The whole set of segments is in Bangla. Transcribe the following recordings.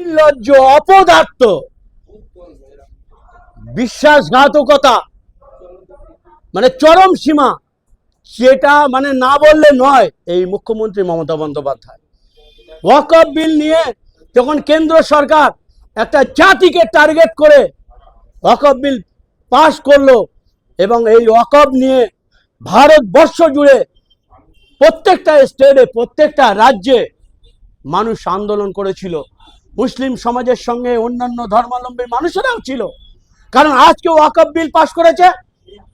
নির্লজ্জ, অপদার্থ, বিশ্বাসঘাতকতা, মানে চরম সীমা, সেটা মানে না বললে নয়। এই মুখ্যমন্ত্রী মমতা বন্দ্যোপাধ্যায় ওয়াকফ বিল নিয়ে যখন কেন্দ্র সরকার একটা জাতিকে টার্গেট করে ওয়াকফ বিল পাশ করলো, এবং এই ওয়াকফ নিয়ে ভারতবর্ষ জুড়ে প্রত্যেকটা স্টেটে, প্রত্যেকটা রাজ্যে মানুষ আন্দোলন করেছিল। মুসলিম সমাজের সঙ্গে অন্যান্য ধর্মাবলম্বী মানুষেরাও ছিল, কারণ আজকে ওয়াকফ বিল পাশ করেছে,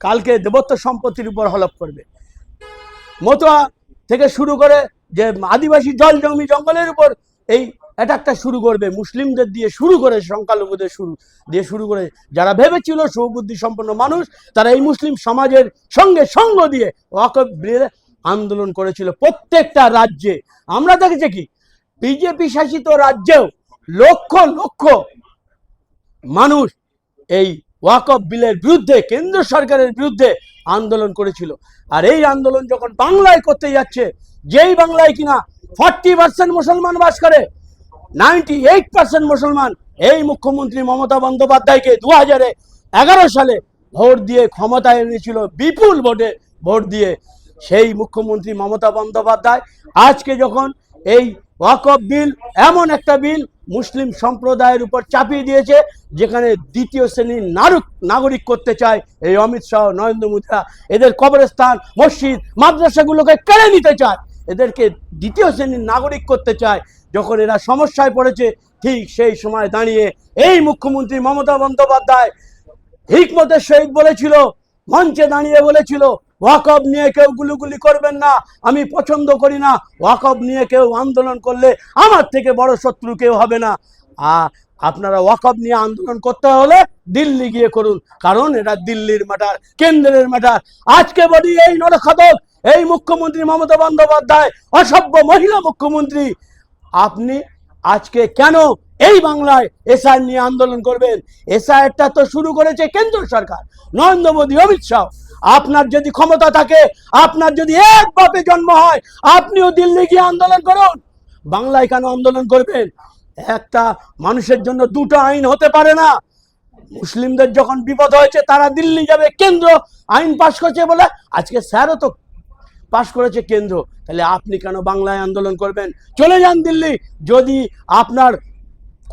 কালকে দেবত্ব সম্পত্তির উপর হলফ করবে। মতুয়া থেকে শুরু করে যে আদিবাসী জল জমি জঙ্গলের উপর এই অ্যাটাকটা শুরু করবে, মুসলিমদের দিয়ে শুরু করে, সংখ্যালঘুদের শুরু করে, যারা ভেবেছিল সুবুদ্ধি সম্পন্ন মানুষ, তারা এই মুসলিম সমাজের সঙ্গে সঙ্গ দিয়ে ওয়াকফ বিল আন্দোলন করেছিল প্রত্যেকটা রাজ্যে। আমরা দেখেছি কি বিজেপি শাসিত রাজ্যেও লক্ষ লক্ষ মানুষ এই ওয়াকফ বিলের বিরুদ্ধে, কেন্দ্র সরকারের বিরুদ্ধে আন্দোলন করেছিল। আর এই আন্দোলন যখন বাংলায় করতে যাচ্ছে, যেই বাংলায় কিনা 40% মুসলমান বাস করে, 98% মুসলমান, এই মুখ্যমন্ত্রী মমতা বন্দ্যোপাধ্যায়কে 2011 সালে ভোট দিয়ে ক্ষমতায় এনেছিল, বিপুল ভোটে ভোট দিয়ে। সেই মুখ্যমন্ত্রী মমতা বন্দ্যোপাধ্যায় আজকে যখন এই ওয়াকফ বিল, এমন একটা বিল মুসলিম সম্প্রদায়ের উপর চাপিয়ে দিয়েছে, যেখানে দ্বিতীয় শ্রেণীর নাগরিক করতে চায় এই অমিত শাহ, নরেন্দ্র মোদীরা, এদের কবরস্থান, মসজিদ, মাদ্রাসাগুলোকে কেড়ে নিতে চায়, এদেরকে দ্বিতীয় শ্রেণীর নাগরিক করতে চায়। যখন এরা সমস্যায় পড়েছে, ঠিক সেই সময় দাঁড়িয়ে এই মুখ্যমন্ত্রী মমতা বন্দ্যোপাধ্যায় হিকমতের সহিত বলেছিল, মঞ্চে দাঁড়িয়ে বলেছিল, ওয়াকফ নিয়ে কেউ গুলিগুলি করবেন না, আমি পছন্দ করি না, ওয়াকফ নিয়ে কেউ আন্দোলন করলে আমার থেকে বড় শত্রু কেউ হবে না। আপনারা ওয়াকফ নিয়ে আন্দোলন করতে হলে দিল্লি গিয়ে করুন, কারণ এটা দিল্লির ম্যাটার, কেন্দ্রের ম্যাটার। আজকে বলি এই নরখাদক, এই মুখ্যমন্ত্রী মমতা বন্দ্যোপাধ্যায়, অসভ্য মহিলা মুখ্যমন্ত্রী, আপনি আজকে কেন এই বাংলায় এসআইআর নিয়ে আন্দোলন করবেন? এসআইআরটা তো শুরু করেছে কেন্দ্র সরকার, নরেন্দ্র মোদী, অমিত শাহ। আপনার যদি ক্ষমতা থাকে, আপনার যদি এক বাপে জন্ম হয়, আপনিও দিল্লি গিয়ে আন্দোলন করুন। বাংলায় কেন আন্দোলন করবেন? একটা মানুষের জন্য দুটো আইন হতে পারে না। মুসলিমদের যখন বিপদ হয়েছে তারা দিল্লি যাবে, কেন্দ্র আইন পাশ করেছে বলে, আজকে স্যারও তো পাশ করেছে কেন্দ্র, তাহলে আপনি কেন বাংলায় আন্দোলন করবেন? চলে যান দিল্লি। যদি আপনার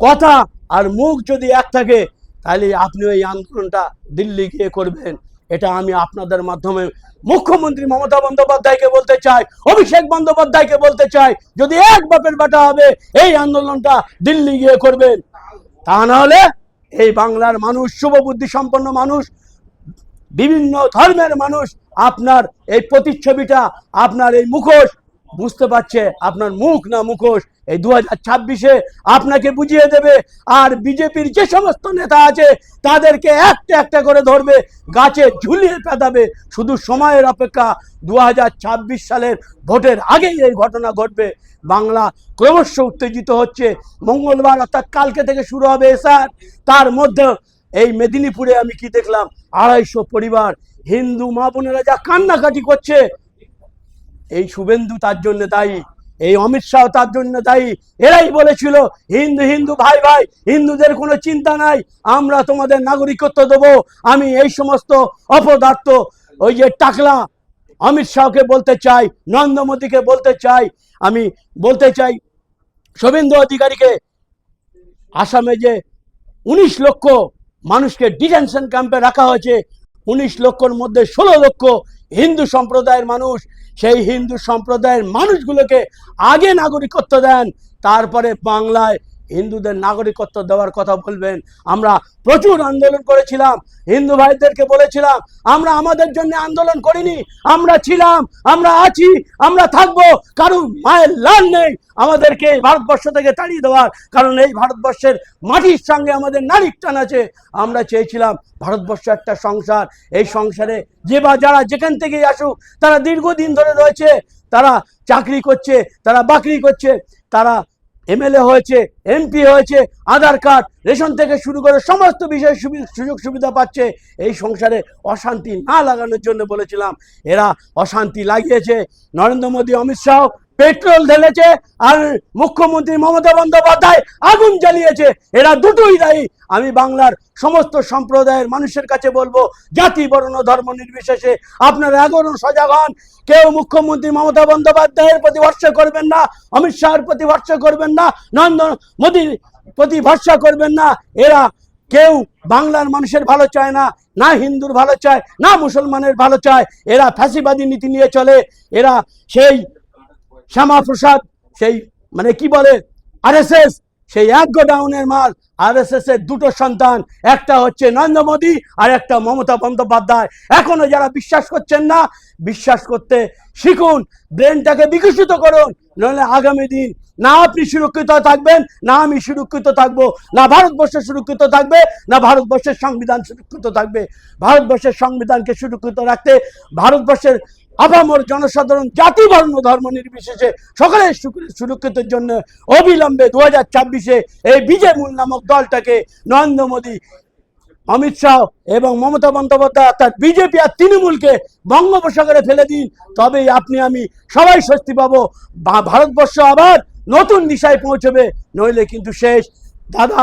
কথা আর মুখ যদি এক থাকে, তাহলে আপনি এই আন্দোলনটা দিল্লি গিয়ে করবেন। এটা আমি আপনাদের মাধ্যমে মুখ্যমন্ত্রী মমতা বন্দ্যোপাধ্যায়কে বলতে চাই, অভিষেক বন্দ্যোপাধ্যায়কে বলতে চাই, যদি এক বাপের বেটা হবে, এই আন্দোলনটা দিল্লি গিয়ে করবেন। তা না হলে এই বাংলার মানুষ, শুভবুদ্ধি সম্পন্ন মানুষ, বিভিন্ন ধর্মের মানুষ আপনার এই প্রতিচ্ছবিটা, আপনার এই মুখোশ বুঝতে পারছে, আপনার মুখ না মুখোশ, এই 2026-এ আপনাকে বুঝিয়ে দেবে। আর বিজেপির যে সমস্ত নেতা আছে তাদেরকে একটা একটা করে ধরবে, গাছে ঝুলিয়ে পেঁদাবে। শুধু সময়ের অপেক্ষা, 2026 সালের ভোটের আগেই এই ঘটনা ঘটবে। বাংলা ক্রমশ উত্তেজিত হচ্ছে। মঙ্গলবার অর্থাৎ কালকে থেকে শুরু হবে এসআর। তার মধ্যে এই মেদিনীপুরে আমি কি দেখলাম, 250 পরিবার, হিন্দু মা বোনেরা যা কান্নাকাটি করছে, এই শুভেন্দু তার জন্য দায়ী, এই অমিত শাহ তার জন্য দায়ী। এরাই বলেছিল হিন্দু হিন্দু ভাই ভাই, হিন্দুদের কোনো চিন্তা নাই, আমরা তোমাদের নাগরিকত্ব দেবো। আমি এই সমস্ত অপদার্থ, ওই যে টাকলা অমিত শাহকে বলতে চাই, নরেন্দ্র মোদীকে বলতে চাই, আমি বলতে চাই শুভেন্দু অধিকারীকে, আসামে যে 19 লক্ষ মানুষকে ডিটেনশন ক্যাম্পে রাখা হয়েছে, 19 লক্ষর মধ্যে 16 লক্ষ হিন্দু সম্প্রদায়ের মানুষ। সেই হিন্দু সম্প্রদায়ের মানুষগুলোকে আগে নাগরিকত্ব দেন, তারপরে বাংলায় হিন্দুদের নাগরিকত্ব দেওয়ার কথা বলবেন। আমরা প্রচুর আন্দোলন করেছিলাম, হিন্দু ভাইদেরকে বলেছিলাম, আমরা আমাদের জন্য আন্দোলন করিনি, আমরা ছিলাম, আমরা আছি, আমরা থাকবো, কারণ মায়ের লাল নেই আমাদেরকে এই ভারতবর্ষ থেকে তাড়িয়ে দেওয়ার, কারণ এই ভারতবর্ষের মাটির সঙ্গে আমাদের নারীর টান আছে। আমরা চেয়েছিলাম ভারতবর্ষ একটা সংসার, এই সংসারে যে বা যারা যেখান থেকেই আসুক, তারা দীর্ঘদিন ধরে রয়েছে, তারা চাকরি করছে, তারা বাকরি করছে, তারা এমএলএ হয়েছে, এমপি হয়েছে, আধার কার্ড, রেশন থেকে শুরু করে সমস্ত বিষয়ে সুযোগ সুবিধা পাচ্ছে। এই সংসারে অশান্তি না লাগানোর জন্য বলেছিলাম, এরা অশান্তি লাগিয়েছে। নরেন্দ্র মোদী, অমিত শাহ পেট্রোল ঢেলেছে আর মুখ্যমন্ত্রী মমতা বন্দ্যোপাধ্যায় আগুন জ্বালিয়েছে। এরা দুটোই দায়ী। আমি বাংলার সমস্ত সম্প্রদায়ের মানুষের কাছে বলবো, জাতি বর্ণ ধর্ম নির্বিশেষে আপনারা এখনো সজাগ হন। কেউ মুখ্যমন্ত্রী মমতা বন্দ্যোপাধ্যায়ের প্রতি ভরসা করবেন না, অমিত শাহের প্রতি ভরসা করবেন না, নরেন্দ্র মোদীর প্রতি ভরসা করবেন না। এরা কেউ বাংলার মানুষের ভালো চায় না, না হিন্দুর ভালো চায়, না মুসলমানের ভালো চায়। এরা ফ্যাসিবাদী নীতি নিয়ে চলে। এরা সেই শ্যামাপ্রসাদ, সেই মানে কি বলে আরএসএস, সেই এক গোডাউনের মাল। আরএসএস এর দুটো সন্তান, একটা হচ্ছে নরেন্দ্র মোদী আর একটা মমতা বন্দ্যোপাধ্যায়। এখনো যারা বিশ্বাস করছেন না, বিশ্বাস করতে শিখুন, ব্রেনটাকে বিকশিত করুন, নইলে আগামী দিন না আপনি সুরক্ষিত থাকবেন, না আমি সুরক্ষিত থাকবো, না ভারতবর্ষ সুরক্ষিত থাকবে, না ভারতবর্ষের সংবিধান সুরক্ষিত থাকবে। ভারতবর্ষের সংবিধানকে সুরক্ষিত রাখতে ভারতবর্ষের আপামর জনসাধারণ জাতি বর্ণ ধর্ম নির্বিশেষে সকলের সুরক্ষিতের জন্য অবিলম্বে 2024-এ এই বিজয় মূল নামক দলটাকে নরেন্দ্র মোদী, অমিত শাহ এবং মমতা বন্দ্যোপাধ্যায় অর্থাৎ বিজেপি আর তৃণমূলকে বঙ্গোপসাগরে ফেলে দিন। তবেই আপনি আমি সবাই স্বস্তি পাবো। ভারতবর্ষ আবার নতুন দিশায় পৌঁছবে, নইলে কিন্তু শেষ। দাদা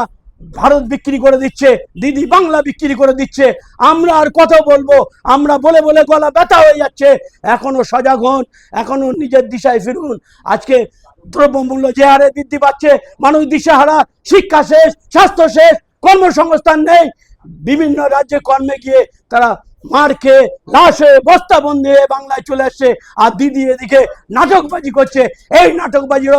ভারত বিক্রি করে দিচ্ছে, দিদি বাংলা বিক্রি করে দিচ্ছে। আমরা আর কত বলবো? আমরা বলে বলে গলা ব্যথা হয়ে যাচ্ছে। এখনো সজাগ হন, এখনো নিজের দিশায় ফিরুন। আজকে দ্রব্যমূল্য যে হারে বৃদ্ধি পাচ্ছে, মানুষ দিশাহারা, শিক্ষা শেষ, স্বাস্থ্য শেষ, কর্মসংস্থান নেই। বিভিন্ন রাজ্যে কর্মে গিয়ে তারা মার খেয়ে লাশ হয়ে বস্তাবন্দি হয়ে বাংলায় চলে আসছে। আর দিদি এদিকে নাটকবাজি করছে। এই নাটকবাজির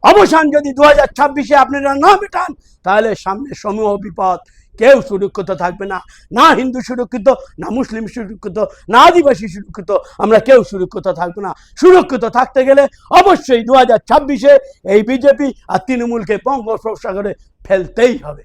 অবসান যদি 2026-এ আপনারা না মেটান, তাহলে সামনে সমূহ বিপদ। কেউ সুরক্ষিত থাকবে না, না হিন্দু সুরক্ষিত, না মুসলিম সুরক্ষিত, না আদিবাসী সুরক্ষিত। আমরা কেউ সুরক্ষিত থাকবো না। সুরক্ষিত থাকতে গেলে অবশ্যই 2026-এ এই বিজেপি আর তৃণমূলকে বঙ্গোপসাগরে ফেলতেই হবে।